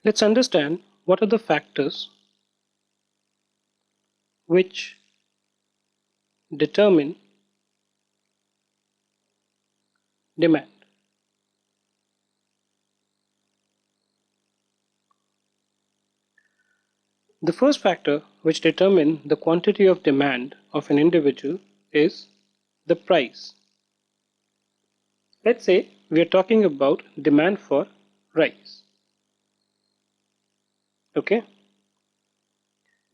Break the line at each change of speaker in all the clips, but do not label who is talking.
Let's understand what are the factors which determine demand. The first factor which determines the quantity of demand of an individual is the price. Let's say we are talking about demand for rice. Okay.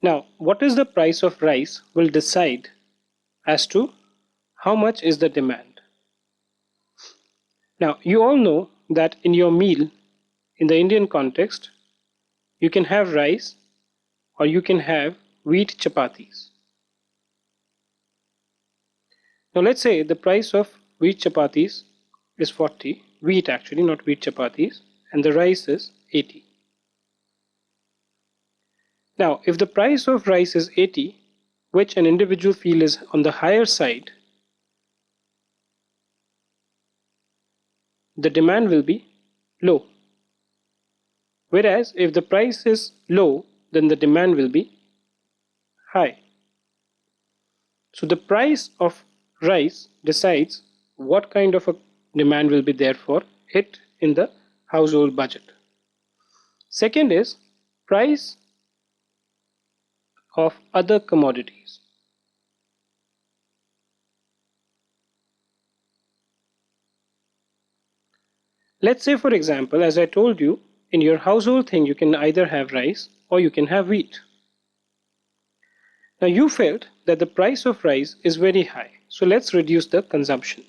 Now, what is the price of rice will decide as to how much is the demand. Now, you all know that in your meal, in the Indian context, you can have rice or you can have wheat chapatis. Now, let's say the price of wheat chapatis is 40, wheat actually, not wheat chapatis, and the rice is 80. Now, if the price of rice is 80, which an individual feels is on the higher side, the demand will be low. Whereas if the price is low, then the demand will be high. So the price of rice decides what kind of a demand will be there for it in the household budget. Second is price of other commodities. Let's say, for example, as I told you, in your household thing you can either have rice or you can have wheat. Now you felt that the price of rice is very high, so let's reduce the consumption.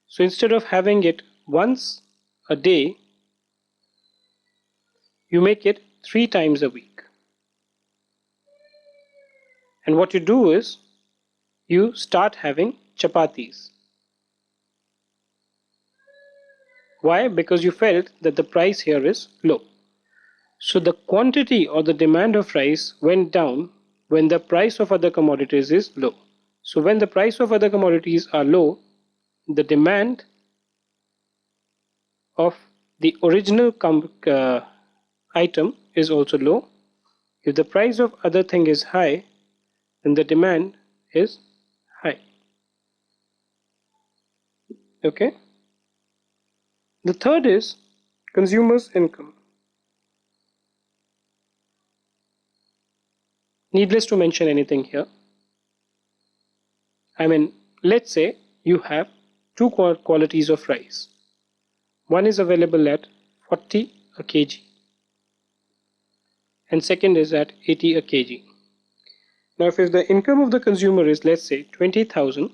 So instead of having it once a day, you make it 3 times a week. And what you do is you start having chapatis. Why? Because you felt that the price here is low. So the quantity or the demand of rice went down when the price of other commodities is low. So when the price of other commodities are low, the demand of the original item is also low. If the price of other thing is high, then the demand is high. Okay. The third is consumer's income. Needless to mention anything here. I mean, let's say you have two qualities of rice. One is available at 40 a kg and second is at 80 a kg. Now if the income of the consumer is, let's say, 20,000,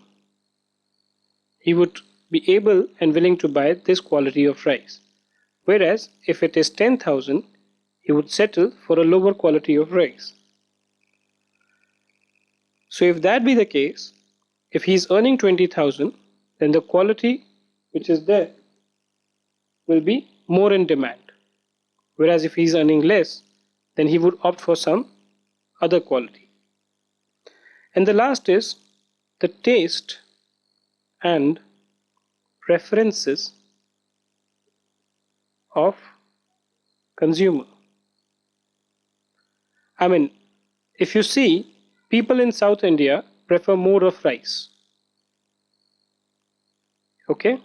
he would be able and willing to buy this quality of rice. Whereas if it is 10,000, he would settle for a lower quality of rice. So if that be the case, if he is earning 20,000, then the quality which is there will be more in demand. Whereas if he is earning less, then he would opt for some other quality. And the last is the taste and preferences of consumer. I mean, if you see, people in South India prefer more of rice. Okay?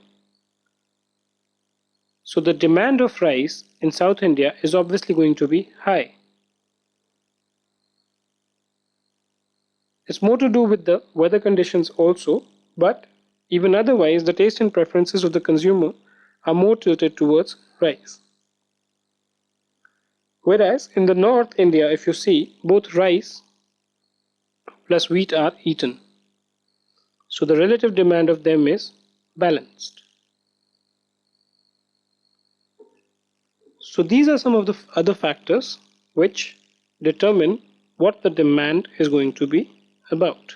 So the demand of rice in South India is obviously going to be high. It's more to do with the weather conditions also, but even otherwise the taste and preferences of the consumer are more tilted towards rice. Whereas in the North India, if you see, both rice plus wheat are eaten. So the relative demand of them is balanced. So these are some of the other factors which determine what the demand is going to be about.